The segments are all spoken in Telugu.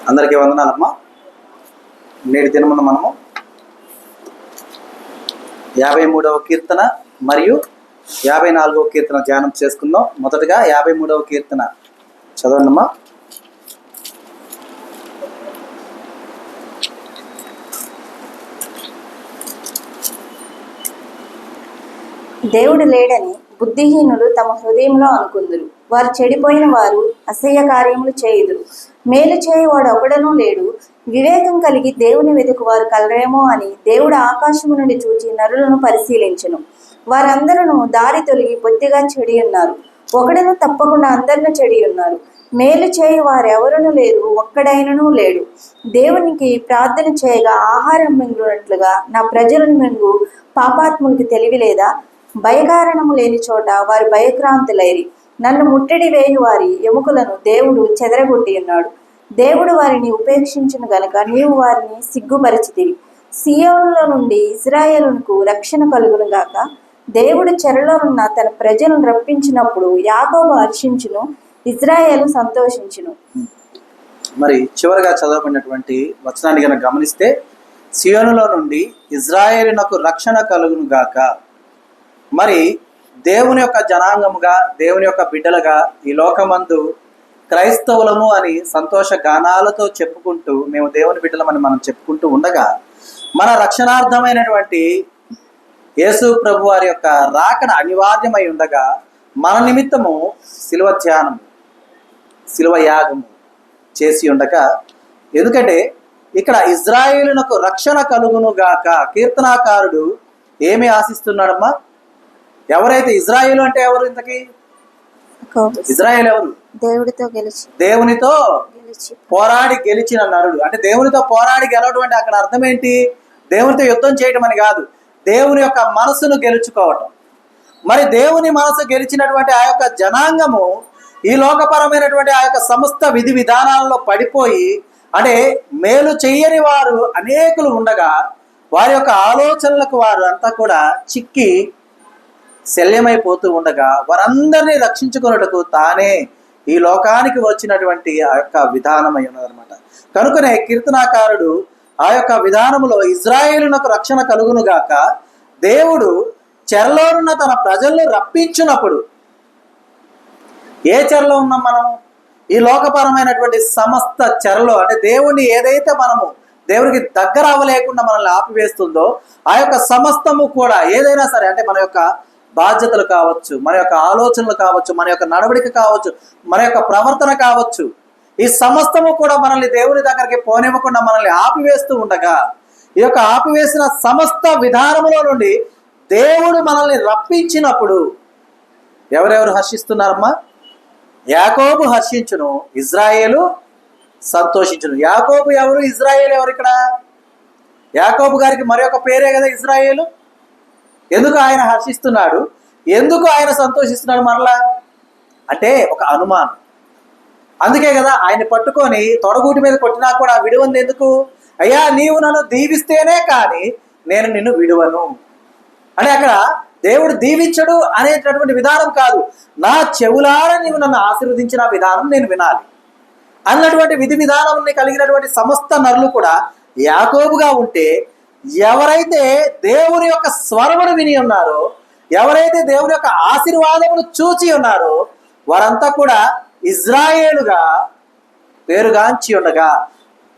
అందరికీ వందనాలమ్మా. నేటి దినమున మనము 53వ కీర్తన మరియు 54వ కీర్తన ధ్యానం చేసుకుందాం. మొదటగా 53వ కీర్తన చదవండమ్మా. దేవుడు లేడని బుద్ధిహీనులు తమ హృదయంలో అనుకుందురు. వారు చెడిపోయిన వారు అసహ్య కార్యములు చేయుదురు. మేలు చేయవాడు ఒకడనూ లేడు. వివేకం కలిగి దేవుని వెతుకు వారు కలరేమో అని దేవుడు ఆకాశము నుండి చూచి నరులను పరిశీలించెను. వారందరూ దారి తొలగి బొత్తిగా చెడి ఉన్నారు. ఒకడను తప్పకుండా అందరిని చెడి ఉన్నారు. మేలు చేయు వారెవరూ లేరు, ఒక్కడైనను లేడు. దేవునికి ప్రార్థన చేయగా ఆహారం మింగునట్లుగా నా ప్రజలను మింగు పాపాత్ములకు తెలివి లేదా? భయకారణము లేని చోట వారు భయక్రాంతులైరి. నన్ను ముట్టడి వేయు వారి ఎముకలను దేవుడు చెదరగొట్టి ఉన్నాడు. దేవుడు వారిని ఉపేక్షించును గనుక నీవు వారిని సిగ్గుపరిచితివి. సియోనులో నుండి ఇశ్రాయేలునకు రక్షణ కలుగును గాక. దేవుడు చెరలో ఉన్న తన ప్రజలను రప్పించినప్పుడు యాకోబు హర్షించును, ఇశ్రాయేలు సంతోషించును. మరి చివరిగా చదవబడినటువంటి వచనాన్ని కనుక గమనిస్తే, సియోనులో నుండి ఇశ్రాయేలునకు రక్షణ కలుగును గాక. మరి దేవుని యొక్క జనాంగముగా, దేవుని యొక్క బిడ్డలుగా ఈ లోకమందు క్రైస్తవులము అని సంతోష గానాలతో చెప్పుకుంటూ, మేము దేవుని బిడ్డలమని మనం చెప్పుకుంటూ ఉండగా, మన రక్షణార్థమైనటువంటి యేసు ప్రభు వారి యొక్క రాకడ అనివార్యమై ఉండగా, మన నిమిత్తము శిలువ ధ్యానం, శిలువ యాగము చేసి ఉండగా, ఎందుకంటే ఇక్కడ ఇజ్రాయేలునకు రక్షణ కలుగును గాక కీర్తనాకారుడు ఏమి ఆశిస్తున్నాడమ్మా? ఎవరైతే ఇజ్రాయేలు అంటే ఎవరు? ఇంతకీ ఇజ్రాయేల్ ఎవరు? దేవునితో పోరాడి గెలిచిన నరుడు. అంటే దేవునితో పోరాడి గెలవడం అంటే అక్కడ అర్థం ఏంటి? దేవునితో యుద్ధం చేయడం అని కాదు, దేవుని యొక్క మనసును గెలుచుకోవటం. మరి దేవుని మనసు గెలిచినటువంటి ఆ యొక్క జనాంగము ఈ లోకపరమైనటువంటి ఆ యొక్క సమస్త విధి విధానాలలో పడిపోయి, అంటే మేలు చెయ్యని వారు అనేకులు ఉండగా, వారి యొక్క ఆలోచనలకు వారు అంతా కూడా చిక్కి శల్యమైపోతూ ఉండగా, వారందరినీ రక్షించుకున్నట్టుకు తానే ఈ లోకానికి వచ్చినటువంటి ఆ యొక్క విధానమై ఉన్నదనమాట. కనుకనే కీర్తనాకారుడు ఆ యొక్క విధానములో ఇజ్రాయేలునకు రక్షణ కలుగును గాక, దేవుడు చెరలోనున్న తన ప్రజలను రప్పించినప్పుడు, ఏ చెరలో ఉన్నాం మనం? ఈ లోకపరమైనటువంటి సమస్త చెరలో, అంటే దేవుణ్ణి ఏదైతే మనము దేవునికి దగ్గర అవ్వలేకుండా మనల్ని ఆపివేస్తుందో ఆ యొక్క సమస్తము కూడా ఏదైనా సరే, అంటే మన యొక్క బాధ్యతలు కావచ్చు, మన యొక్క ఆలోచనలు కావచ్చు, మన యొక్క నడవడిక కావచ్చు, మన యొక్క ప్రవర్తన కావచ్చు, ఈ సమస్తము కూడా మనల్ని దేవుని దగ్గరికి పోనివ్వకుండా మనల్ని ఆపివేస్తూ ఉండగా, ఈ యొక్క ఆపివేసిన సమస్త విధానములో నుండి దేవుడు మనల్ని రప్పించినప్పుడు ఎవరెవరు హర్షిస్తున్నారమ్మా? యాకోబు హర్షించును, ఇజ్రాయేలు సంతోషించును. యాకోబు ఎవరు? ఇజ్రాయేలు ఎవరు? ఇక్కడ యాకోబు గారికి మరొక పేరే కదా ఇజ్రాయేలు. ఎందుకు ఆయన హర్షిస్తున్నాడు? ఎందుకు ఆయన సంతోషిస్తున్నాడు మరలా అంటే ఒక అనుమానం. అందుకే కదా ఆయన పట్టుకొని తొడగూటి మీద కొట్టినా కూడా విడువంది ఎందుకు? అయ్యా, నీవు నన్ను దీవిస్తేనే కానీ నేను నిన్ను విడువను. అంటే అక్కడ దేవుడు దీవించడు అనేటటువంటి విధానం కాదు, నా చెవులారా నీవు నన్ను ఆశీర్వదించిన విధానం నేను వినాలి అన్నటువంటి విధి విధానం కలిగినటువంటి సమస్త నరులు కూడా యాకోబుగా ఉంటే, ఎవరైతే దేవుని యొక్క స్వరమును విని ఉన్నారో, ఎవరైతే దేవుని యొక్క ఆశీర్వాదమును చూచి ఉన్నారో, వారంతా కూడా ఇజ్రాయేలుగా పేరుగాంచి ఉండగా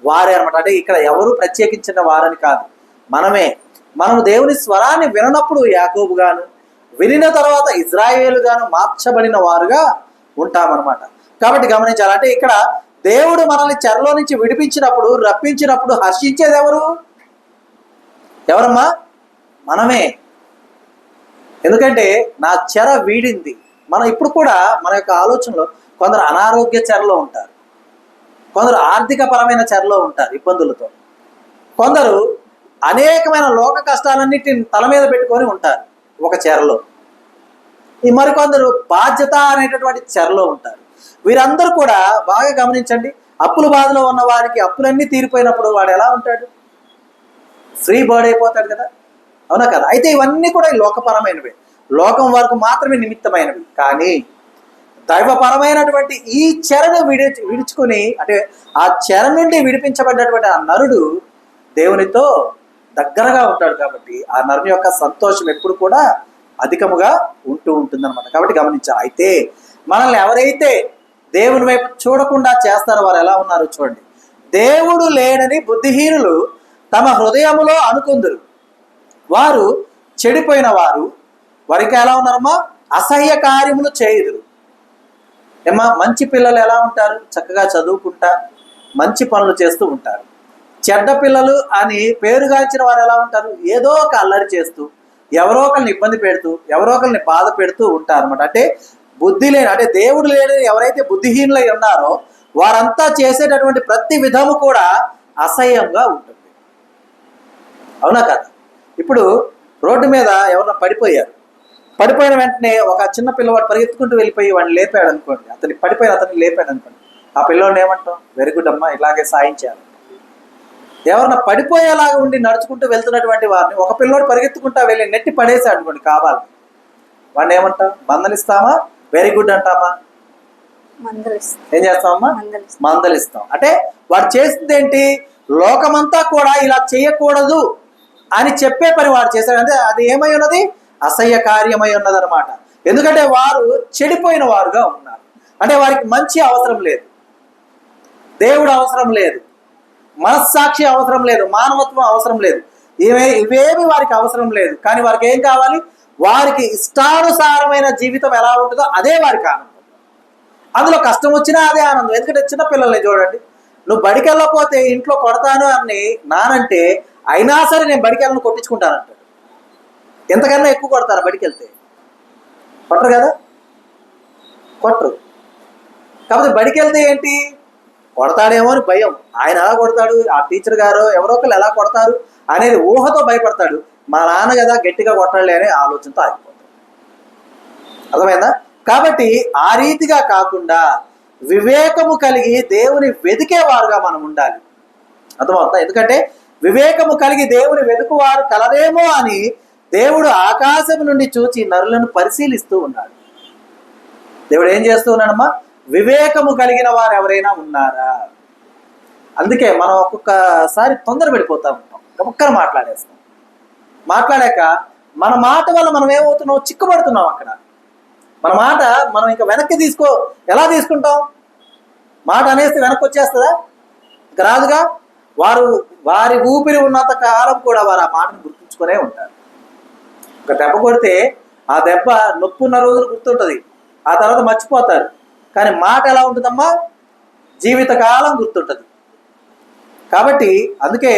వారే అనమాట. అంటే ఇక్కడ ఎవరు ప్రత్యేకించిన వారని కాదు, మనము దేవుని స్వరాన్ని విననప్పుడు యాకోబుగాను, వినిన తర్వాత ఇజ్రాయేలుగాను మార్చబడిన వారుగా ఉంటామన్నమాట. కాబట్టి గమనించాలి, అంటే ఇక్కడ దేవుడు మనల్ని చెరలో నుంచి విడిపించినప్పుడు, రప్పించినప్పుడు హర్షించేది ఎవరమ్మా? మనమే. ఎందుకంటే నా చెర వీడింది. మనం ఇప్పుడు కూడా మన యొక్క ఆలోచనలో కొందరు అనారోగ్య చెరలో ఉంటారు, కొందరు ఆర్థిక పరమైన చెరలో ఉంటారు ఇబ్బందులతో, కొందరు అనేకమైన లోక కష్టాలన్నిటిని తల మీద పెట్టుకొని ఉంటారు ఒక చెరలో, ఈ మరికొందరు బాధ్యత అనేటటువంటి చెరలో ఉంటారు. వీరందరూ కూడా బాగా గమనించండి, అప్పుల బాధలో ఉన్న వారికి అప్పులన్నీ తీరిపోయినప్పుడు వాడు ఎలా ఉంటాడు? ఫ్రీ బర్డ్ అయిపోతాడు కదా, అవునా కదా? అయితే ఇవన్నీ కూడా లోకపరమైనవి, లోకం వరకు మాత్రమే నిమిత్తమైనవి. కానీ దైవపరమైనటువంటి ఈ చెరను విడుచుకుని, అంటే ఆ చెర నుండి విడిపించబడినటువంటి ఆ నరుడు దేవునితో దగ్గరగా ఉంటాడు. కాబట్టి ఆ నరుని యొక్క సంతోషం ఎప్పుడు కూడా అధికముగా ఉంటుందన్నమాట. కాబట్టి గమనించాలి. అయితే మనల్ని ఎవరైతే దేవుని వైపు చూడకుండా చేస్తారో వారు ఎలా ఉన్నారో చూడండి. దేవుడు లేనని బుద్ధిహీనులు తమ హృదయములో అనుకుందురు, వారు చెడిపోయిన వారు. వారికి ఎలా ఉన్నారమ్మా? అసహ్య కార్యములు చేయుదురు. ఏమా, మంచి పిల్లలు ఎలా ఉంటారు? చక్కగా చదువుకుంటా మంచి పనులు చేస్తూ ఉంటారు. చెడ్డ పిల్లలు అని పేరుగాంచిన వారు ఎలా ఉంటారు? ఏదో ఒక అల్లరి చేస్తూ, ఎవరో ఒకరిని ఇబ్బంది పెడుతూ, ఎవరో ఒకరిని బాధ పెడుతూ ఉంటారు అనమాట. అంటే బుద్ధి లేని, అంటే దేవుడు లేని ఎవరైతే బుద్ధిహీనులై ఉన్నారో వారంతా చేసేటటువంటి ప్రతి విధము కూడా అసహ్యంగా ఉంటుంది. అవునా కదా? ఇప్పుడు రోడ్డు మీద ఎవరన్నా పడిపోయిన వెంటనే ఒక చిన్న పిల్లవాడు పరిగెత్తుకుంటూ వెళ్ళిపోయి వాడిని లేపాడు అనుకోండి, అతన్ని లేపాడు అనుకోండి, ఆ పిల్లవాడిని ఏమంటాం? వెరీ గుడ్ అమ్మా, ఇలాగే సాయించాలి. ఎవరన్నా పడిపోయేలాగా ఉండి నడుచుకుంటూ వెళ్తున్నటువంటి వారిని ఒక పిల్లోడు పరిగెత్తుకుంటా వెళ్ళి నెట్టి పడేసాడు అనుకోండి కావాలి, వాడిని ఏమంటాం? మందలిస్తామా? వెరీ గుడ్ అంటామా? ఏం చేస్తామమ్మా? మందలిస్తాం. అంటే వాడు చేసింది ఏంటి? లోకమంతా కూడా ఇలా చేయకూడదు అని చెప్పే పని వాడు చేశాడు. అంటే అది ఏమై ఉన్నది? అసహ్య కార్యమై ఉన్నది అనమాట. ఎందుకంటే వారు చెడిపోయిన వారుగా ఉన్నారు. అంటే వారికి మంచి అవసరం లేదు, దేవుడు అవసరం లేదు, మనస్సాక్షి అవసరం లేదు, మానవత్వం అవసరం లేదు, ఇవేమి వారికి అవసరం లేదు. కానీ వారికి ఏం కావాలి? వారికి ఇష్టానుసారమైన జీవితం ఎలా ఉంటుందో అదే వారికి ఆనందం. అందులో కష్టం వచ్చినా అదే ఆనందం. ఎందుకంటే చిన్నపిల్లల్ని చూడండి, నువ్వు బడికి వెళ్ళకపోతే ఇంట్లో కొడతాను అని నానంటే అయినా సరే నేను బడికి వెళ్ళను కొట్టించుకుంటానంటాడు. ఎంతకన్నా ఎక్కువ కొడతారు బడికి వెళ్తే? కొట్టరు కదా, కొట్టరు. కాకపోతే బడికి వెళ్తే ఏంటి? కొడతాడేమో అని భయం. ఆయన ఎలా కొడతాడు, ఆ టీచర్ గారు ఎవరో ఒకరు ఎలా కొడతారు అనేది ఊహతో భయపడతాడు. మా నాన్న కదా గట్టిగా కొట్టాలి అనే ఆలోచనతో ఆగిపోతాడు. అర్థమైందా? కాబట్టి ఆ రీతిగా కాకుండా వివేకము కలిగి దేవుని వెతికేవారుగా మనం ఉండాలి. అర్థమవుతా? ఎందుకంటే వివేకము కలిగి దేవుని వెతుకువారు కలరేమో అని దేవుడు ఆకాశం నుండి చూచి నరులను పరిశీలిస్తూ ఉన్నాడు. దేవుడు ఏం చేస్తూ ఉన్నాడమ్మా? వివేకము కలిగిన వారు ఎవరైనా ఉన్నారా? అందుకే మనం ఒక్కొక్కసారి తొందరపడిపోతూ ఉంటాం, ఒక్కరు మాట్లాడాక మన మాట వల్ల మనం ఏమవుతున్నాం? చిక్కుపడుతున్నాం. అక్కడ మన మాట మనం ఇంకా వెనక్కి ఎలా తీసుకుంటాం? మాట అనేస్తే వెనక్కి వచ్చేస్తుందా? ఇంకా రాదుగా. వారి ఊపిరి ఉన్నంత కాలం కూడా వారు ఆ మాటను గుర్తుంచుకునే ఉంటారు. ఒక దెబ్బ కొడితే ఆ దెబ్బ నొప్పి ఉన్న రోజులు గుర్తుంటుంది, ఆ తర్వాత మర్చిపోతారు. కానీ మాట ఎలా ఉంటుందమ్మా? జీవితకాలం గుర్తుంటుంది. కాబట్టి అందుకే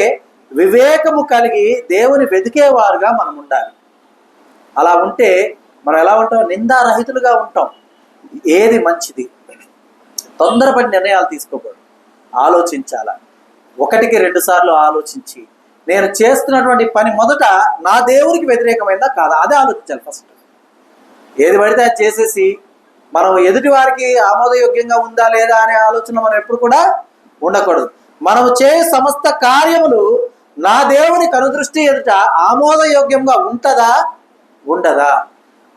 వివేకము కలిగి దేవుని వెతికేవారుగా మనం ఉండాలి. అలా ఉంటే మనం ఎలా ఉంటాం? నిందారహితులుగా ఉంటాం. ఏది మంచిది? తొందరపడి నిర్ణయాలు తీసుకోకూడదు, ఆలోచించాలా. 1-2 సార్లు ఆలోచించి నేను చేస్తున్నటువంటి పని మొదట నా దేవునికి వ్యతిరేకమైందా కాదా అదే ఆలోచించాలి ఫస్ట్. ఏది పడితే అది చేసేసి మనం ఎదుటి వారికి ఆమోదయోగ్యంగా ఉందా లేదా అనే ఆలోచన మనం ఎప్పుడు కూడా ఉండకూడదు. మనం సమస్త కార్యములు నా దేవుని కనుదృష్టి ఎదుట ఆమోదయోగ్యంగా ఉంటుందా ఉండదా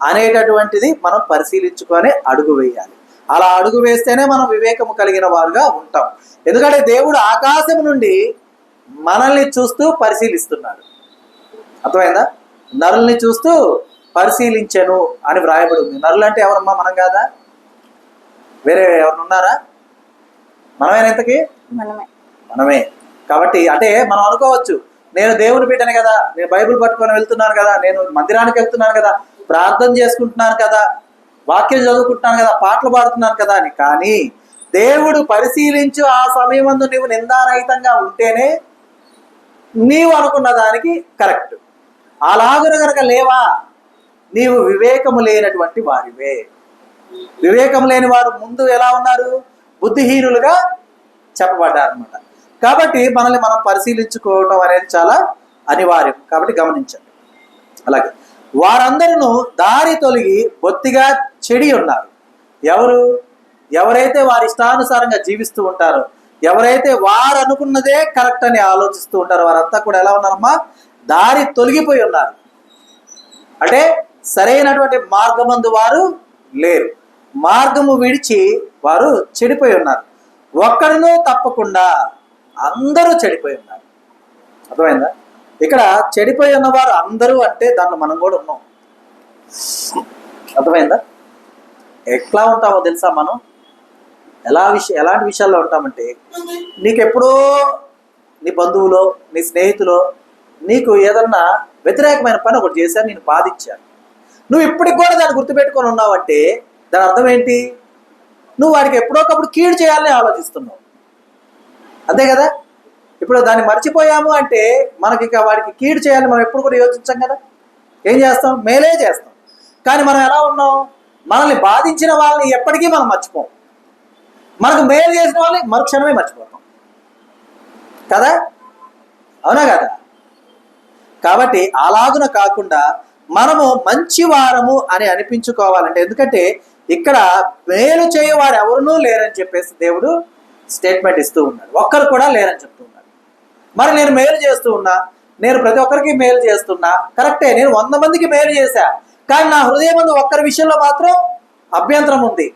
అనేటటువంటిది మనం పరిశీలించుకొని అడుగు వేయాలి. అలా అడుగు వేస్తేనే మనం వివేకము కలిగిన వారుగా ఉంటాం. ఎందుకంటే దేవుడు ఆకాశం నుండి మనల్ని చూస్తూ పరిశీలిస్తున్నాడు. అర్థమైందా? నరుల్ని చూస్తూ పరిశీలించెను అని వ్రాయబడి ఉంది. నరులు అంటే ఎవరమ్మా? మనం కాదా? వేరే ఎవరు ఉన్నారా? మనమేనా? ఇంతకీ మనమే. కాబట్టి అంటే మనం అనుకోవచ్చు, నేను దేవుని బిడ్డనే కదా, నేను బైబిల్ పట్టుకొని వెళ్తున్నాను కదా, నేను మందిరానికి వెళ్తున్నాను కదా, ప్రార్థన చేసుకుంటున్నాను కదా, వాక్యం చదువుకుంటున్నాను కదా, పాటలు పాడుతున్నాను కదా అని. కానీ దేవుడు పరిశీలించు ఆ సమయమందు నువ్వు నిందారహితంగా ఉంటేనే నీవు అనుకున్న దానికి కరెక్ట్. అలాగున కనుక లేవా, నీవు వివేకము లేనటువంటి వారివే. వివేకం లేని వారు ముందు ఎలా ఉన్నారు? బుద్ధిహీనులుగా చెప్పబడ్డారు అనమాట. కాబట్టి మనల్ని మనం పరిశీలించుకోవటం అనేది చాలా అనివార్యం. కాబట్టి గమనించండి. అలాగే వారందరూ దారి తొలగి బొత్తిగా చెడి ఉన్నారు. ఎవరైతే వారి ఇష్టానుసారంగా జీవిస్తూ ఉంటారో, ఎవరైతే వారు అనుకున్నదే కరెక్ట్ అని ఆలోచిస్తూ ఉంటారో వారంతా కూడా ఎలా ఉన్నారమ్మా? దారి తొలగిపోయి ఉన్నారు. అంటే సరైనటువంటి మార్గమందు వారు లేరు. మార్గము విడిచి వారు చెడిపోయి ఉన్నారు. ఒక్కడునూ తప్పకుండా అందరూ చెడిపోయి ఉన్నారు. అర్థమైందా? ఇక్కడ చెడిపోయి ఉన్నవారు అందరూ అంటే దాంట్లో మనం కూడా ఉన్నాం. అర్థమైందా? ఎట్లా ఉంటామో తెలుసా? మనం ఎలాంటి విషయాల్లో ఉంటామంటే, నీకెప్పుడో నీ బంధువులో నీ స్నేహితులో నీకు ఏదన్నా వ్యతిరేకమైన పని ఒకటి చేశాను, నేను బాధించాను, నువ్వు ఇప్పటికి కూడా దాన్ని గుర్తుపెట్టుకొని ఉన్నావంటే దాని అర్థం ఏంటి? నువ్వు వాడికి ఎప్పుడోకప్పుడు కీడు చేయాలని ఆలోచిస్తున్నావు. అంతే కదా? ఇప్పుడు దాన్ని మర్చిపోయాము అంటే మనకి ఇక వాడికి కీడు చేయాలని మనం ఎప్పుడు కూడా యోచించాం కదా. ఏం చేస్తాం? మేలే చేస్తాం. కానీ మనం ఎలా ఉన్నాం? మనల్ని బాధించిన వాళ్ళని ఎప్పటికీ మనం మర్చిపోం. మనకు మేలు చేసిన వాళ్ళని మరుక్షణమే మర్చిపోతాం కదా. అవునా కదా? కాబట్టి అలాగున కాకుండా మనము మంచి వారము అని అనిపించుకోవాలంటే, ఎందుకంటే ఇక్కడ మేలు చేయవారు ఎవరునూ లేరని చెప్పేసి దేవుడు స్టేట్మెంట్ ఇస్తూ ఉన్నాడు. ఒక్కరు కూడా లేరని చెప్తూ ఉన్నాడు. మరి నేను మేలు చేస్తూ ఉన్నా, నేను ప్రతి ఒక్కరికి మేలు చేస్తున్నా, కరెక్టే, నేను 100 మందికి మేలు చేశా, కానీ నా హృదయం ముందు ఒక్కరి విషయంలో మాత్రం అభ్యంతరం ఉంది.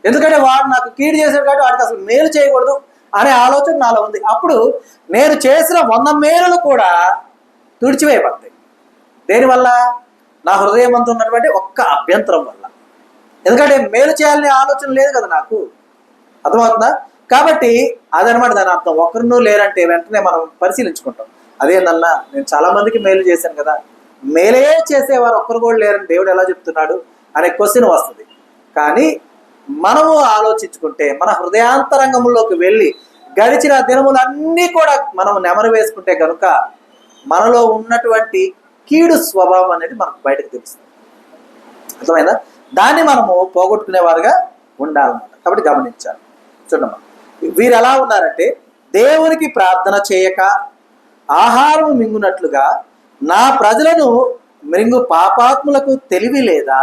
ఎందుకంటే వాడు నాకు కీడు చేశాడు కాబట్టి వాడికి అసలు మేలు చేయకూడదు అనే ఆలోచన నాలో ఉంది. అప్పుడు నేను చేసిన 100 మేలులు కూడా తుడిచివేయబడతాయి. దేనివల్ల? నా హృదయం అంతా ఉన్నటువంటి ఒక్క అభ్యంతరం వల్ల. ఎందుకంటే మేలు చేయాలనే ఆలోచన లేదు కదా నాకు. అర్థమవుతుందా? కాబట్టి అదనమాట దాని అర్థం. ఒక్కరునూ లేరంటే వెంటనే మనం పరిశీలించుకుంటాం. అదేనన్నా నేను చాలా మందికి మేలు చేశాను కదా, మేలే చేసేవారు ఒక్కరు కూడా లేరని దేవుడు ఎలా చెప్తున్నాడు అనే క్వశ్చన్ వస్తుంది. కానీ మనము ఆలోచించుకుంటే, మన హృదయాంతరంగంలోకి వెళ్ళి గడిచిన దినములన్నీ కూడా మనం నెమరు వేసుకుంటే కనుక మనలో ఉన్నటువంటి కీడు స్వభావం అనేది మనకు బయటకు తెలుస్తుంది. అర్థమైందా? దాన్ని మనము పోగొట్టుకునేవారుగా ఉండాలన్నమాట. కాబట్టి గమనించాలి. చూడమ్మా, వీరు ఎలా ఉన్నారంటే, దేవునికి ప్రార్థన చేయక ఆహారం మింగునట్లుగా నా ప్రజలను మృంగు పాపాత్ములకు తెలివి లేదా?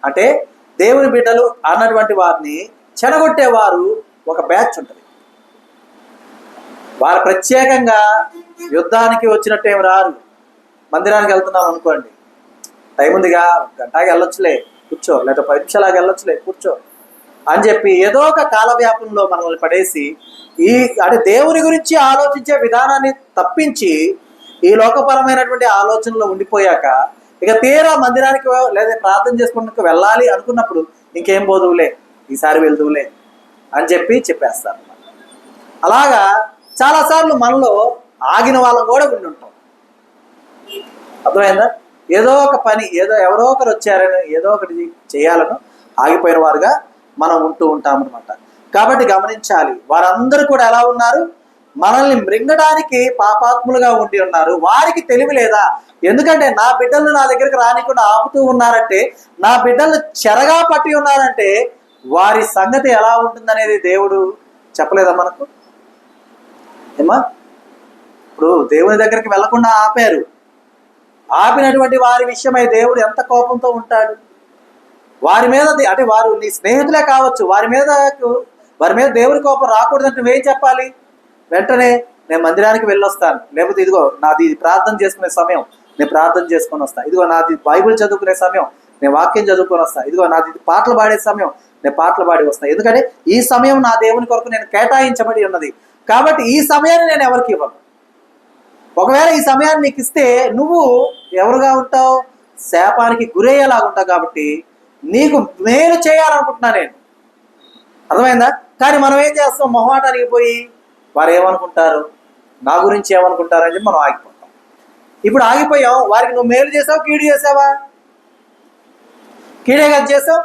అంటే దేవుని బిడ్డలు అన్నటువంటి వారిని చెడగొట్టేవారు ఒక బ్యాచ్ ఉంటుంది. వారు ప్రత్యేకంగా యుద్ధానికి వచ్చినట్టు ఏమి రారు. మందిరానికి వెళ్తున్నాం అనుకోండి, టైం ఉందిగా, గంటకి వెళ్ళొచ్చులే కూర్చో, లేదా 10 నిమిషాలకి వెళ్ళొచ్చులే కూర్చో అని చెప్పి ఏదో ఒక కాలవ్యాపంలో మనల్ని పడేసి అంటే దేవుని గురించి ఆలోచించే విధానాన్ని తప్పించి ఈ లోకపరమైనటువంటి ఆలోచనలో ఉండిపోయాక ఇక తీరా మందిరానికి లేదా ప్రార్థన చేసుకుంటూ వెళ్ళాలి అనుకున్నప్పుడు ఇంకేం పోదువులే, ఈసారి వెళ్దువులే అని చెప్పేస్తారు. అలాగా చాలాసార్లు మనలో ఆగిన వాళ్ళం కూడా ఉండి ఉంటాం. అర్థమైందా? ఏదో ఒక పని, ఎవరో ఒకరు వచ్చారని ఏదో ఒకటి చేయాలను ఆగిపోయిన వారుగా మనం ఉంటూ ఉంటామన్నమాట. కాబట్టి గమనించాలి, వారందరూ కూడా ఎలా ఉన్నారు? మనల్ని మృంగడానికి పాపాత్ములుగా ఉండి ఉన్నారు. వారికి తెలివి లేదా? ఎందుకంటే నా బిడ్డలను నా దగ్గరికి రానికుండా ఆపుతూ ఉన్నారంటే, నా బిడ్డలను చెరగా పట్టి ఉన్నారంటే వారి సంగతి ఎలా ఉంటుందనేది దేవుడు చెప్పలేదా మనకు? ఏమా, ఇప్పుడు దేవుని దగ్గరికి వెళ్లకుండా ఆపారు. ఆపినటువంటి వారి విషయమై దేవుడు ఎంత కోపంతో ఉంటాడు? వారి మీద, అంటే వారు నీ స్నేహితులే కావచ్చు, వారి మీద దేవుని కోపం రాకూడదంటే నువ్వేం చెప్పాలి? వెంటనే నేను మందిరానికి వెళ్ళొస్తాను, లేకపోతే ఇదిగో నాది ప్రార్థన చేసుకునే సమయం, నేను ప్రార్థన చేసుకొని వస్తాను, ఇదిగో నాది బైబిల్ చదువుకునే సమయం, నేను వాక్యం చదువుకొని వస్తాను, ఇదిగో నాది పాటలు పాడే సమయం, నేను పాటలు పాడి వస్తాను. ఎందుకంటే ఈ సమయం నా దేవుని కొరకు నేను కేటాయించబడి ఉన్నది. కాబట్టి ఈ సమయాన్ని నేను ఎవరికి ఇవ్వను. ఒకవేళ ఈ సమయాన్ని నీకు ఇస్తే నువ్వు ఎవరుగా ఉంటావు? శాపానికి గురయ్యేలాగా ఉంటావు. కాబట్టి నీకు మేలు చేయాలనుకుంటున్నా నేను. అర్థమైందా? కానీ మనం ఏం చేస్తాం? మొహమాటానికి పోయి వారు ఏమనుకుంటారు, నా గురించి ఏమనుకుంటారు అని చెప్పి మనం ఆగిపోతాం. ఇప్పుడు ఆగిపోయాం. వారికి నువ్వు మేలు చేసావు, కీడు చేసావా? కీడే కదా చేసావు.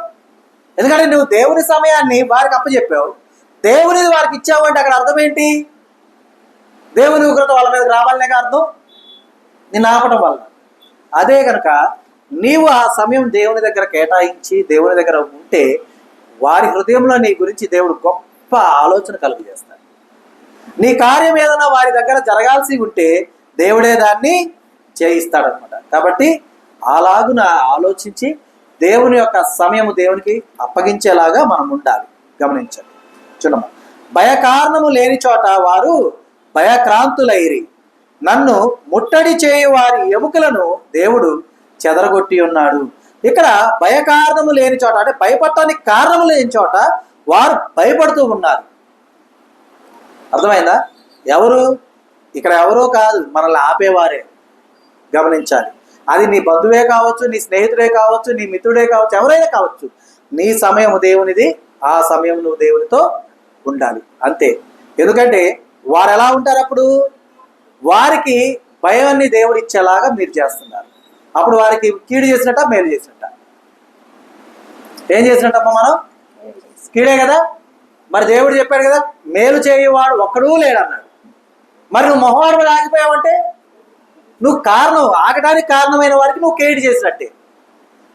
ఎందుకంటే నువ్వు దేవుని సమయాన్ని వారికి అప్పచెప్పావు, దేవునిది వారికి ఇచ్చావు అంటే అక్కడ అర్థం ఏంటి? దేవుని ఉగ్రత వాళ్ళ మీద రావాలనే అర్థం, నిన్ను ఆపడం వల్ల. అదే కనుక నీవు ఆ సమయం దేవుని దగ్గర కేటాయించి దేవుని దగ్గర ఉంటే వారి హృదయంలో నీ గురించి దేవుడు గొప్ప ఆలోచన కలుగజేస్తాడు. నీ కార్యం ఏదైనా వారి దగ్గర జరగాల్సి ఉంటే దేవుడే దాన్ని చేయిస్తాడనమాట. కాబట్టి అలాగున ఆలోచించి దేవుని యొక్క సమయము దేవునికి అప్పగించేలాగా మనం ఉండాలి. గమనించండి. చూడమ్మా, భయకారణము లేని చోట వారు భయక్రాంతులైరి. నన్ను ముట్టడి చేయు వారి ఎముకలను దేవుడు చెదరగొట్టి ఉన్నాడు. ఇక్కడ భయకారణము లేని చోట, అంటే భయపడటానికి కారణము లేని చోట వారు భయపడుతూ ఉన్నారు. అర్థమైందా? ఎవరు ఇక్కడ? ఎవరో కాదు, మనల్ని ఆపేవారే. గమనించాలి. అది నీ బంధువే కావచ్చు, నీ స్నేహితుడే కావచ్చు, నీ మిత్రుడే కావచ్చు, ఎవరైనా కావచ్చు. నీ సమయం దేవునిది, ఆ సమయం నువ్వు దేవునితో ఉండాలి, అంతే. ఎందుకంటే వారు ఎలా ఉంటారు అప్పుడు? వారికి భయాన్ని దేవుడు ఇచ్చేలాగా మీరు చేస్తున్నారు. అప్పుడు వారికి కీడు చేసినట్ట, మేలు చేసినట్ట? ఏం చేసినట్టమ్మా మనం? కీడే కదా. మరి దేవుడు చెప్పాడు కదా, మేలు చేయవాడు ఒక్కడూ లేడన్నాడు. మరి నువ్వు మొహమాటం ఆగిపోయావంటే నువ్వు కారణం, ఆగడానికి కారణమైన వారికి నువ్వు కీడు చేసినట్టే.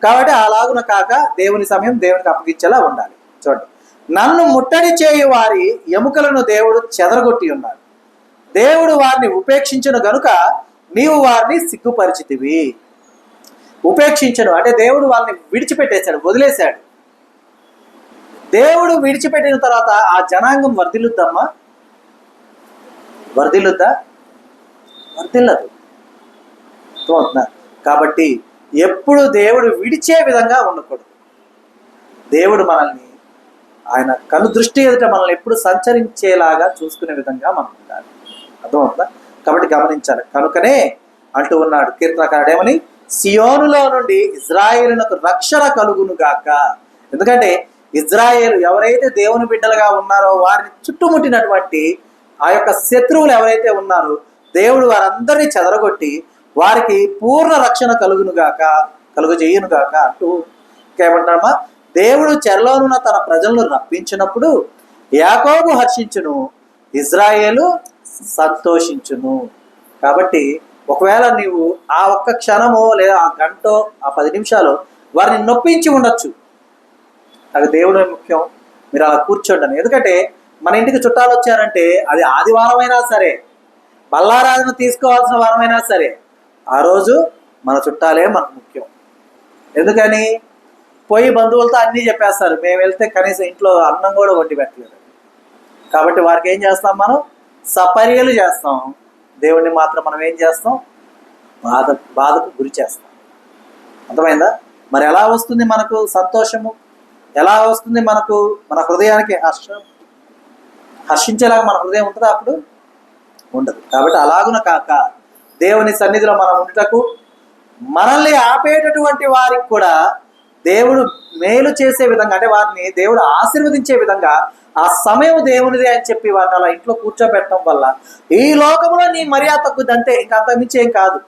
కాబట్టి అలాగున కాక దేవుని సమయం దేవునికి అప్పగించేలా ఉండాలి. చూడండి, నన్ను ముట్టడి చేయు వారి ఎముకలను దేవుడు చెదరగొట్టి ఉన్నాడు. దేవుడు వారిని ఉపేక్షించును గనుక నీవు వారిని సిగ్గుపరిచితివి. ఉపేక్షించను అంటే దేవుడు వాళ్ళని విడిచిపెట్టేశాడు, వదిలేశాడు. దేవుడు విడిచిపెట్టిన తర్వాత ఆ జనాంగం వర్ధిల్లుద్దమ్మా? వర్ధిల్లుద్దా? వర్ధిల్లదు. కాబట్టి ఎప్పుడు దేవుడు విడిచే విధంగా ఉండకూడదు. దేవుడు మనల్ని ఆయన కను దృష్టి ఎదుట మనల్ని ఎప్పుడు సంచరించేలాగా చూసుకునే విధంగా మనం ఉండాలి. అర్థమవుతుందా? కాబట్టి గమనించాలి. కనుకనే అంటూ ఉన్నాడు కీర్తనకారుడు ఏమని? సియోనులో నుండి ఇజ్రాయేలునకు రక్షణ కలుగును గాక. ఎందుకంటే ఇజ్రాయేలు ఎవరైతే దేవుని బిడ్డలుగా ఉన్నారో వారిని చుట్టుముట్టినటువంటి ఆ యొక్క శత్రువులు ఎవరైతే ఉన్నారో దేవుడు వారందరినీ చెదరగొట్టి వారికి పూర్ణ రక్షణ కలుగునుగాక, కలుగజేయునుగాక అంటూ ఇంకేమంటామా? దేవుడు చెరలోనున్న తన ప్రజలను రప్పించినప్పుడు యాకోబు హర్షించును, ఇజ్రాయేలు సంతోషించును. కాబట్టి ఒకవేళ నీవు ఆ ఒక్క క్షణమో లేదా ఆ గంటో ఆ 10 నిమిషాలు వారిని నొప్పించి ఉండొచ్చు, అది దేవుడే ముఖ్యం. మీరు అలా కూర్చోండి. ఎందుకంటే మన ఇంటికి చుట్టాలు వచ్చారంటే అది ఆదివారం అయినా సరే, బల్లారాధన తీసుకోవాల్సిన వారమైనా సరే, ఆ రోజు మన చుట్టాలే మనకు ముఖ్యం. ఎందుకని? పోయి బంధువులతో అన్నీ చెప్పేస్తారు, మేము వెళ్తే కనీసం ఇంట్లో అన్నం కూడా వండి పెట్టలేదు. కాబట్టి వారికి ఏం చేస్తాం? మనం సపర్యలు చేస్తాం. దేవుణ్ణి మాత్రం మనం ఏం చేస్తాం? బాధకు గురి చేస్తాం. అర్థమైందా? మరి ఎలా వస్తుంది మనకు సంతోషము? ఎలా వస్తుంది మనకు మన హృదయానికి హర్షించేలాగా మన హృదయం ఉంటుందా? అప్పుడు ఉండదు. కాబట్టి అలాగున కాక దేవుని సన్నిధిలో మనం ఉండటకు, మనల్ని ఆపేటటువంటి వారికి కూడా దేవుడు మేలు చేసే విధంగా, అంటే వారిని దేవుడు ఆశీర్వదించే విధంగా ఆ సమయం దేవునిదే అని చెప్పి వారిని అలా ఇంట్లో కూర్చోబెట్టడం వల్ల ఈ లోకంలో నీ మర్యాద తగ్గుద్ది, అంతే. ఇంకా అంతకుమించి ఏం కాదు.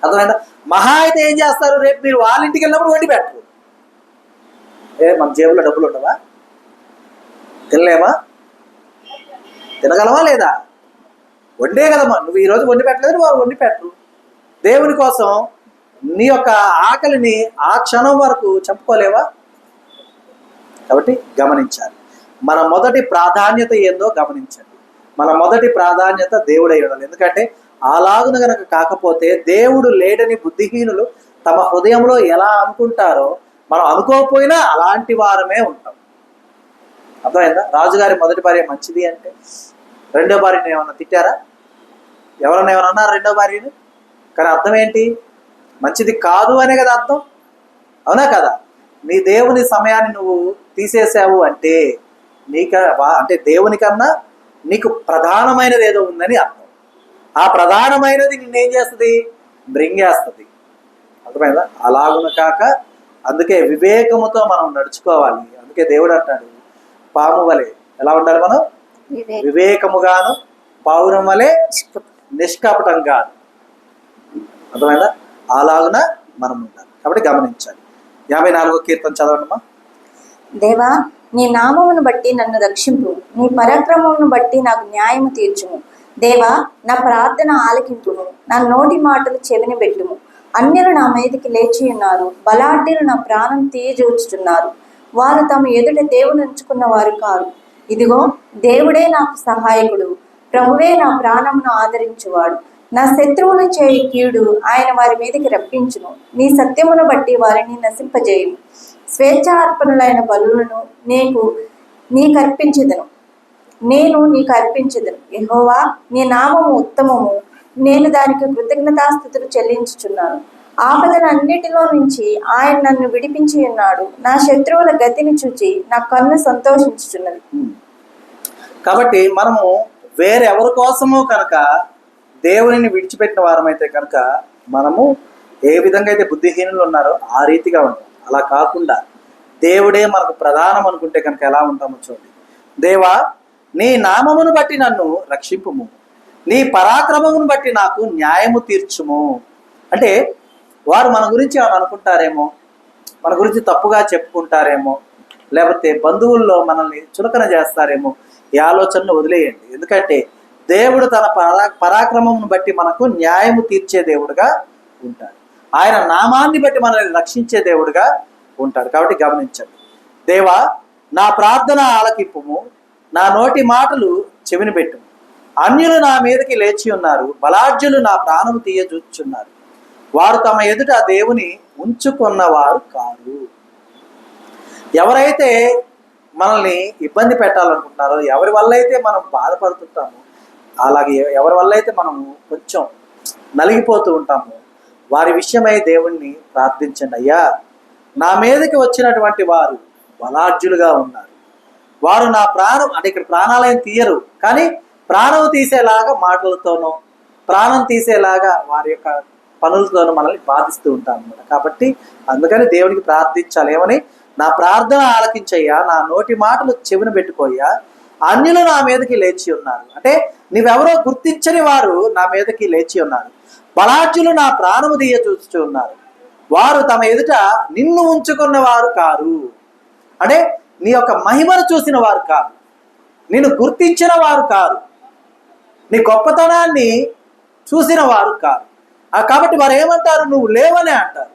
అర్థమైందా? మహా అయితే ఏం చేస్తారు? రేపు మీరు వాళ్ళ ఇంటికి వెళ్ళినప్పుడు వండి పెట్టరు. మన జేబులో డబ్బులు ఉండవా? తినలేమా? తినగలవా లేదా? వండే కదమ్మా. నువ్వు ఈరోజు వండి పెట్టలేదు, వారు వండి పెట్టరు. దేవుని కోసం నీ యొక్క ఆకలిని ఆ క్షణం వరకు చంపుకోలేవా? కాబట్టి గమనించాలి. మన మొదటి ప్రాధాన్యత ఏందో గమనించండి. మన మొదటి ప్రాధాన్యత దేవుడై ఉండాలి. ఎందుకంటే అలాగున గనక కాకపోతే దేవుడు లేడని బుద్ధిహీనులు తమ హృదయంలో ఎలా అనుకుంటారో మనం అనుకోకపోయినా అలాంటి వారమే ఉంటాం. అర్థమైందా? రాజుగారి మొదటి భార్య మంచిది అంటే రెండో భార్యని ఏమన్నా తిట్టారా? ఎవరన్నా ఏమన్నా అన్నారు రెండో భార్యని? కానీ అర్థం ఏంటి? మంచిది కాదు అనే కదా అర్థం. అవునా కదా? నీ దేవుని సమయాన్ని నువ్వు తీసేసావు అంటే అంటే దేవుని కన్నా నీకు ప్రధానమైనది ఏదో ఉందని అర్థం. ఆ ప్రధానమైనది నిన్నేం చేస్తుంది? మృంగేస్తుంది. అర్థమైందా? అలాగున కాక అందుకే వివేకముతో మనం నడుచుకోవాలి. అందుకే దేవుడు అంటాడు, పాము వలె ఎలా ఉండాలి మనం? వివేకముగాను పావురం వలె నిష్కపటంగాను. అర్థమైందా? అలాగున మనం ఉండాలి. కాబట్టి గమనించాలి. 54వ కీర్తన చదవండమ్మా. దేవా, నీ నామమును బట్టి నన్ను రక్షింపు, నీ పరాక్రమమును బట్టి నాకు న్యాయము తీర్చుము. దేవా, నా ప్రార్థన ఆలకింపుము, నా నోటి మాటలు చెవిని పెట్టుము. అన్యులు నా మీదికి లేచి ఉన్నారు, బలాఢ్యులు నా ప్రాణం తీయజూచుచున్నారు. వారు తమ ఎదుట దేవుని ఉంచుకున్న వారు కారు. ఇదిగో, దేవుడే నాకు సహాయకుడు, ప్రభువే నా ప్రాణమును ఆదరించువాడు. నా శత్రువులు చేయి కీడు ఆయన వారి మీదకి రప్పించును. నీ సత్యమును బట్టి వారిని నశింపజేయుము. స్వేచ్ఛార్పణులైన బలులను నీకు అర్పించెదను. యెహోవా, నీ నామము ఉత్తమము, నేను దానికి కృతజ్ఞతాస్తుతులు చెల్లించుచున్నాను. ఆపదలన్నిటిలో నుంచి ఆయన నన్ను విడిపించి ఉన్నాడు. నా శత్రువుల గతిని చూచి నా కన్ను సంతోషించుచున్నది. కాబట్టి మనము వేరెవరి కోసమో కనుక దేవునిని విడిచిపెట్టిన వారమైతే కనుక మనము ఏ విధంగా అయితే బుద్ధిహీనులు ఉన్నారో ఆ రీతిగా ఉంటాం. అలా కాకుండా దేవుడే మనకు ప్రధానం అనుకుంటే కనుక ఎలా ఉంటామో చూడండి. దేవా, నీ నామమును బట్టి నన్ను రక్షింపుము, నీ పరాక్రమమును బట్టి నాకు న్యాయము తీర్చుము. అంటే వారు మన గురించి ఏమైనా అనుకుంటారేమో, మన గురించి తప్పుగా చెప్పుకుంటారేమో, లేకపోతే బంధువుల్లో మనల్ని చులకన చేస్తారేమో, ఈ ఆలోచనను వదిలేయండి. ఎందుకంటే దేవుడు తన పరాక్రమమును బట్టి మనకు న్యాయము తీర్చే దేవుడుగా ఉంటాడు. ఆయన నామాన్ని బట్టి మనల్ని రక్షించే దేవుడుగా ఉంటాడు. కాబట్టి గమనించండి. దేవా, నా ప్రార్థన ఆలకింపుము, నా నోటి మాటలు చెవిని పెట్టుము. అన్యులు నా మీదకి లేచి ఉన్నారు, బలాఢ్యులు నా ప్రాణము తీయజూచున్నారు. వారు తమ ఎదుట దేవుని ఉంచుకున్నవారు కారు. ఎవరైతే మనల్ని ఇబ్బంది పెట్టాలనుకుంటున్నారో, ఎవరి వల్ల అయితే మనం బాధపడుతుంటామో, అలాగే ఎవరి వల్ల అయితే మనము కొంచెం నలిగిపోతూ ఉంటామో, వారి విషయమై దేవుణ్ణి ప్రార్థించండి. అయ్యా, నా మీదకి వచ్చినటువంటి వారు బలాఢ్యులుగా ఉన్నారు, వారు నా ప్రాణం, అంటే ఇక్కడ ప్రాణాలయం తీయరు కానీ ప్రాణం తీసేలాగా మాటలతోనో, ప్రాణం తీసేలాగా వారి యొక్క పనులతోనూ మనల్ని బాధిస్తూ ఉంటాం అన్నమాట. కాబట్టి అందుకని దేవునికి ప్రార్థించాలి. ఏమని? నా ప్రార్థన ఆలకించయ్యా, నా నోటి మాటలు చెవిన పెట్టుకోయ్యా, అన్యులు నా మీదకి లేచి ఉన్నారు. అంటే నీవెవరో గుర్తించని వారు నా మీదకి లేచి ఉన్నారు, బలాఢ్యులు నా ప్రాణము తీయ చూస్తూ ఉన్నారు. వారు తమ ఎదుట నిన్ను ఉంచుకున్న వారు కారు. అంటే నీ యొక్క మహిమను చూసిన వారు కారు, నిన్ను గుర్తించిన వారు కారు, నీ గొప్పతనాన్ని చూసిన వారు కారు. కాబట్టి వారు ఏమంటారు? నువ్వు లేవనే అంటారు.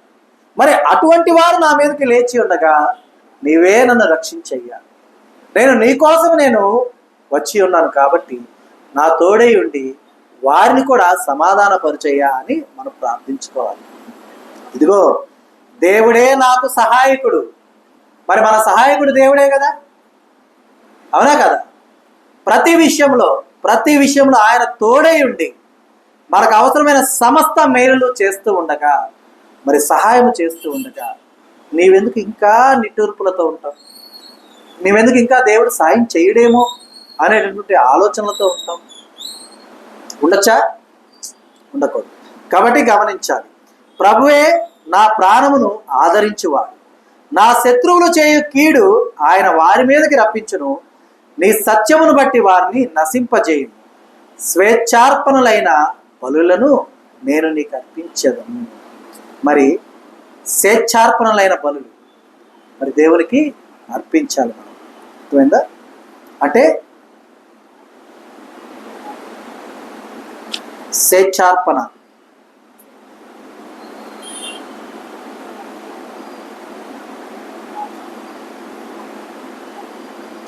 మరి అటువంటి వారు నా మీదకి లేచి ఉండగా నీవే నన్ను రక్షించయ్యా, నేను నీకోసం వచ్చి ఉన్నాను కాబట్టి నా తోడై ఉండి వారిని కూడా సమాధానపరుచయ్యా అని మనం ప్రార్థించుకోవాలి. ఇదిగో దేవుడే నాకు సహాయకుడు. మరి మన సహాయకుడు దేవుడే కదా, అవునా కదా? ప్రతి విషయంలో ఆయన తోడై ఉండి మనకు అవసరమైన సమస్త మేలులు చేస్తూ ఉండగా, మరి సహాయం చేస్తూ ఉండగా, నీవెందుకు ఇంకా నిట్టూర్పులతో ఉంటావు? నీవెందుకు ఇంకా దేవుడు సాయం చేయడేమో అనేటటువంటి ఆలోచనలతో ఉంటాం? ఉండొచ్చా? ఉండకూడదు. కాబట్టి గమనించాలి. ప్రభువే నా ప్రాణమును ఆదరించువాడు, నా శత్రువులు చేయు కీడు ఆయన వారి మీదకి రప్పించును. నీ సత్యమును బట్టి వారిని నశింపజేయును. స్వేచ్ఛార్పణలైన బలులను నేను నీకు అర్పించదను. మరి స్వేచ్ఛార్పణలైన బలులు మరి దేవునికి అర్పించాలి మనం. అర్థమైందా? అంటే స్వేచ్ఛార్పణ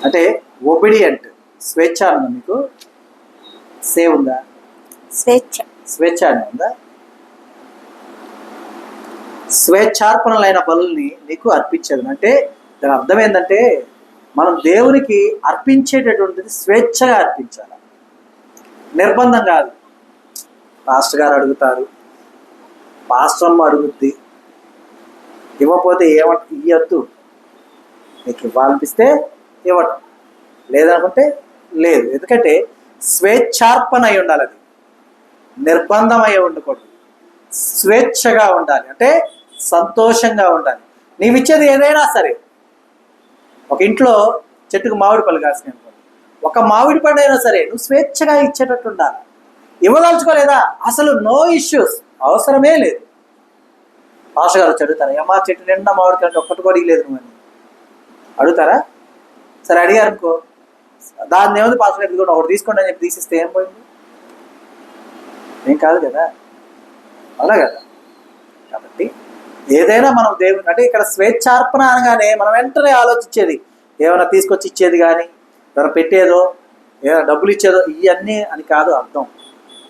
అంటే ఒబిడియంట్. స్వేచ్ఛ ఉందా మీకు? సేవ్ ఉందా? స్వేచ్ఛ అని ఉందా? స్వేచ్ఛార్పణలైన బలుల్ని నీకు అర్పించదు అంటే దాని అర్థం ఏంటంటే మనం దేవునికి అర్పించేటటువంటిది స్వేచ్ఛగా అర్పించాలి, నిర్బంధం కాదు. పాస్టర్ గారు అడుగుతారు, పాస్టర్ అమ్మ అడుగుద్ది, ఇవ్వకపోతే ఇవ్వద్దు, నీకు ఇవ్వాలనిపిస్తే ఇవ్వటం, లేదనుకుంటే లేదు. ఎందుకంటే స్వేచ్ఛార్పణ అయి ఉండాలి, అది నిర్బంధం అయి ఉండకూడదు. స్వేచ్ఛగా ఉండాలి అంటే సంతోషంగా ఉండాలి. నీవిచ్చేది ఏదైనా సరే, ఒక ఇంట్లో చెట్టుకు మామిడి పళ్ళు కాసినాయి అనుకోండి, ఒక మామిడి పండు అయినా సరే నువ్వు స్వేచ్ఛగా ఇచ్చేటట్టు ఉండాలి. ఇవ్వదలుచుకోలేదా? అసలు నో ఇష్యూస్, అవసరమే లేదు. పాస్టర్ గారు చదువుతారా? ఏమా చెట్టు నిండా మామిడి కంటే ఒక్కటి కూడా లేదు నువ్వు అడుగుతారా? సరే అడిగారు అనుకో, దాన్ని ఏముంది పాస్టర్ గారు ఇదిగోండి ఒకటి తీసుకోండి అని చెప్పి తీసిస్తే ఏం పోయింది? ఏం కాదు కదా, అవునా కదా? కాబట్టి ఏదైనా మనం దేవుని అంటే ఇక్కడ స్వేచ్ఛార్పణ అనగానే మనం వెంటనే ఆలోచించేది ఏమైనా తీసుకొచ్చి ఇచ్చేది కానీ, ఏమైనా పెట్టేదో, ఏమైనా డబ్బులు ఇచ్చేదో, ఇవన్నీ అని కాదు అర్థం.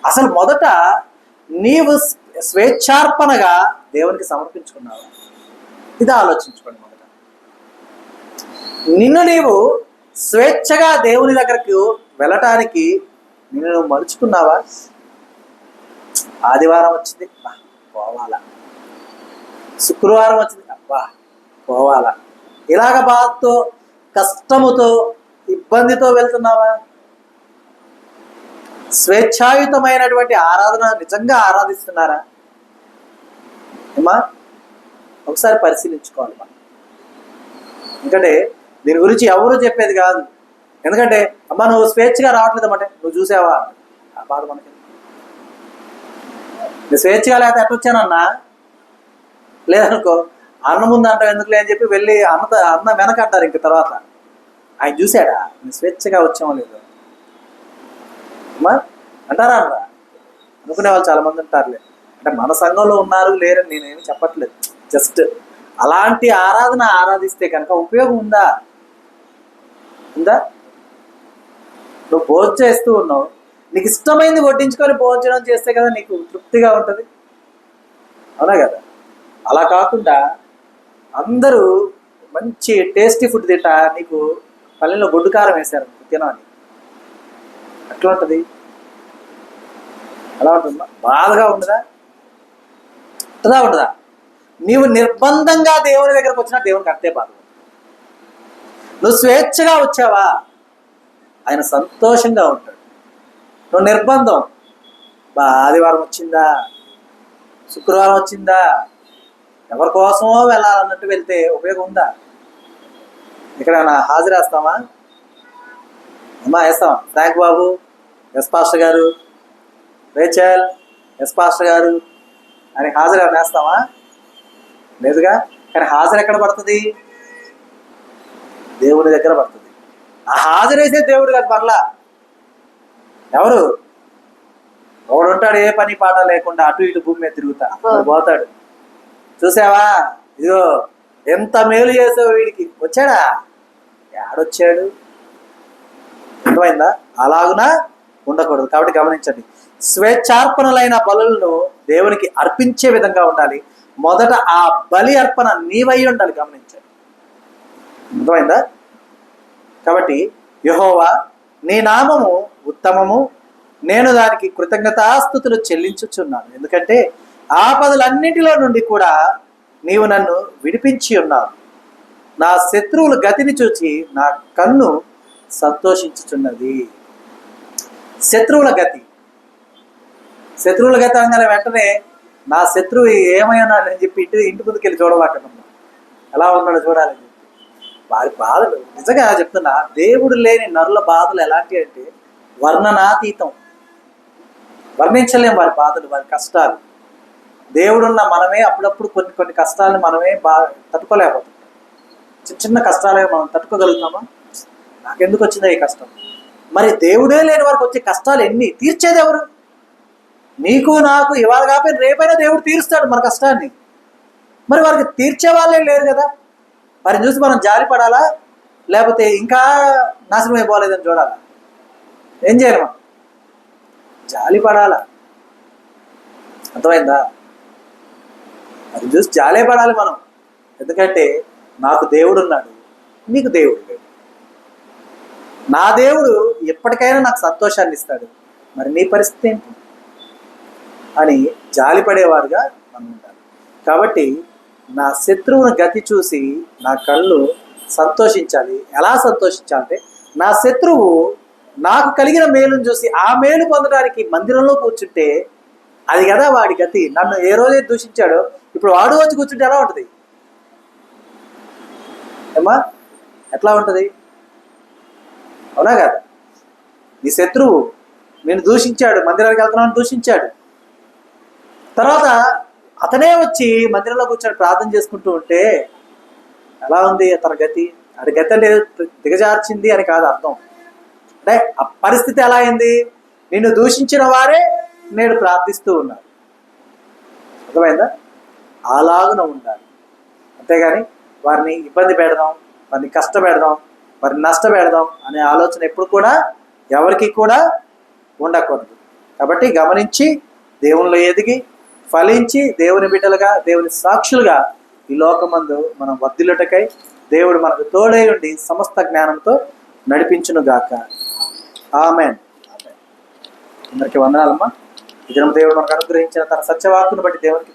అసలు మొదట నీవు స్వేచ్ఛార్పణగా దేవునికి సమర్పించుకున్నావా? ఇది ఆలోచించుకోండి. మొదట నిన్ను నీవు స్వేచ్ఛగా దేవుని దగ్గరకు వెళ్ళటానికి నిన్ను నువ్వు మలుచుకున్నావా? ఆదివారం వచ్చింది పోవాలా, శుక్రవారం వచ్చింది, అబ్బా పోవాలా, ఇలాగ బాధతో, కష్టముతో, ఇబ్బందితో వెళ్తున్నావా? స్వేచ్ఛాయుతమైనటువంటి ఆరాధన నిజంగా ఆరాధిస్తున్నారా? అమ్మా ఒకసారి పరిశీలించుకోవాలి మనం. ఎందుకంటే దీని గురించి ఎవరు చెప్పేది కాదు. ఎందుకంటే అమ్మ నువ్వు స్వేచ్ఛగా రావట్లేదు అమ్మంటే, నువ్వు చూసావా ఆ బాధ మనకి. నేను స్వేచ్ఛగా లేకపోతే ఎట్టొచ్చానన్నా, లేదనుకో అన్నం ముందు అంటావు ఎందుకులే అని చెప్పి వెళ్ళి అన్న వెనకంటారు. ఇంక తర్వాత ఆయన చూశాడా నేను స్వేచ్ఛగా వచ్చామో లేదు అమ్మా అంటారా అనరా? అనుకునే వాళ్ళు చాలా మంది ఉంటారులే. అంటే మన సంఘంలో ఉన్నారు లేరని నేనేమి చెప్పట్లేదు. జస్ట్ అలాంటి ఆరాధన ఆరాధిస్తే కనుక ఉపయోగం ఉందా? నువ్వు భోజనం చేస్తూ ఉన్నావు, నీకు ఇష్టమైంది వడ్డించుకొని భోజనం చేస్తే కదా నీకు తృప్తిగా ఉంటుంది, అవునా కదా? అలా కాకుండా అందరూ మంచి టేస్టీ ఫుడ్ తింటా నీకు పల్లెల్లో గొడ్డు కారం వేశారు తినాలి, అట్లా ఉంటుంది. అలా ఉంటుందా? బాధగా ఉండదా? ఉండదా? నీవు నిర్బంధంగా దేవుని దగ్గరకు వచ్చినా దేవునికి అంతే బాధ. నువ్వు స్వేచ్ఛగా వచ్చావా ఆయన సంతోషంగా ఉంటాడు. నువ్వు నిర్బంధం, ఆదివారం వచ్చిందా, శుక్రవారం వచ్చిందా, ఎవరి కోసమో వెళ్ళాలన్నట్టు వెళ్తే ఉపయోగం ఉందా? ఇక్కడ హాజరేస్తామా అమ్మా? వేస్తామా? ఫ్రాంక్ బాబు ఎస్ పాస్టర్ గారు, రేచల్ ఎస్ పాస్టర్ గారు అని హాజరు వేస్తామా? లేదుగా. కానీ హాజరు ఎక్కడ పడుతుంది? దేవుడి దగ్గర పడుతుంది. ఆ హాజరేసే దేవుడు కాదు, మరలా ఎవరు? ఒకడు ఉంటాడు ఏ పని పాట లేకుండా అటు ఇటు భూమి మీద తిరుగుతా పోతాడు. చూసావా ఇదిగో ఎంత మేలు చేసావు వీడికి, వచ్చాడా? ఆడొచ్చాడు. అర్థమైందా? అలాగునా ఉండకూడదు. కాబట్టి గమనించండి, స్వేచ్ఛార్పణలైన బలులను దేవునికి అర్పించే విధంగా ఉండాలి. మొదట ఆ బలి అర్పణ నీవై ఉండాలి. గమనించండి, అర్థమైందా? కాబట్టి యెహోవా నీ నామము ఉత్తమము, నేను దానికి కృతజ్ఞతాస్తుతులు చెల్లించుచున్నాను. ఎందుకంటే ఆపదలన్నింటిలో నుండి కూడా నీవు నన్ను విడిపించి ఉన్నావు. నా శత్రువుల గతిని చూచి నా కన్ను సంతోషించుచున్నది. శత్రువుల గతి అనగానే వెంటనే నా శత్రువు ఏమై ఉన్నాడని చెప్పి ఇంటి ముందుకు వెళ్ళి చూడవాకమ్మా, ఎలా ఉన్నాడో చూడాలని చెప్పి. వారి బాధలు నిజంగా చెప్తున్నా, దేవుడు లేని నరుల బాధలు ఎలాంటి అంటే వర్ణనాతీతం, వర్ణించలేం వారి బాధలు, వారి కష్టాలు. దేవుడున్న మనమే అప్పుడప్పుడు కొన్ని కష్టాలను మనమే తట్టుకోలేకపోతాం. చిన్న కష్టాలే మనం తట్టుకోగలుగుతామా? నాకెందుకు వచ్చిందా ఈ కష్టం? మరి దేవుడే లేని వారికి వచ్చే కష్టాలు ఎన్ని? తీర్చేది ఎవరు? నీకు నాకు ఇవాళ కాకపోయినా రేపైనా దేవుడు తీరుస్తాడు మన కష్టాన్ని. మరి వారికి తీర్చే వాళ్ళే లేరు కదా. వారిని చూసి మనం జాలి పడాలా, లేకపోతే ఇంకా నాశనం అయిపోలేదని చూడాలా? ఏం చేయాలి? మనం జాలి పడాలా. అర్థమైందా? అది చూసి జాలే పడాలి మనం. ఎందుకంటే నాకు దేవుడు ఉన్నాడు, నీకు దేవుడు లేడు. నా దేవుడు ఎప్పటికైనా నాకు సంతోషాన్ని ఇస్తాడు, మరి నీ పరిస్థితి ఏంటి అని జాలిపడేవారుగా మనం ఉండాలి. కాబట్టి నా శత్రువుని గతి చూసి నా కళ్ళు సంతోషించాలి. ఎలా సంతోషించాలంటే, నా శత్రువు నాకు కలిగిన మేలును చూసి ఆ మేలు పొందడానికి మందిరంలో కూర్చుంటే అది కదా వాడి గతి. నన్ను ఏ రోజే దూషించాడో ఇప్పుడు వాడు వచ్చి కూర్చుంటే ఎలా ఉంటుంది ఏమ్మా? ఎట్లా ఉంటుంది? అవునా కదా? నీ శత్రువు నేను దూషించాడు, మందిరానికి వెళ్తున్నాను దూషించాడు, తర్వాత అతనే వచ్చి మందిరంలో కూర్చొని ప్రార్థన చేసుకుంటూ ఉంటే ఎలా ఉంది అతని గతి? అతని గతి అంటే దిగజార్చింది అని కాదు అర్థం. అంటే ఆ పరిస్థితి ఎలా అయింది? నిన్ను దూషించిన వారే నేడు ప్రార్థిస్తూ ఉన్నారు. అర్థమైందా? అలాగున ఉండాలి. అంతేగాని వారిని ఇబ్బంది పెడదాం, వారిని కష్టపెడదాం, వారిని నష్టపెడదాం అనే ఆలోచన ఎప్పుడు కూడా ఎవరికి కూడా ఉండకూడదు. కాబట్టి గమనించి దేవునిలో ఎదిగి ఫలించి దేవుని బిడ్డలుగా, దేవుని సాక్షులుగా ఈ లోకమందు మనం వర్ధిల్లుటకై దేవుడు మనకు తోడై ఉండి సమస్త జ్ఞానంతో నడిపించును గాక. ఆమేన్. అందరికీ వందనాలమ్మా. ఈ దినం దేవుడు మనకు అనుగ్రహించిన తన సత్యవాక్కును బట్టి దేవునికి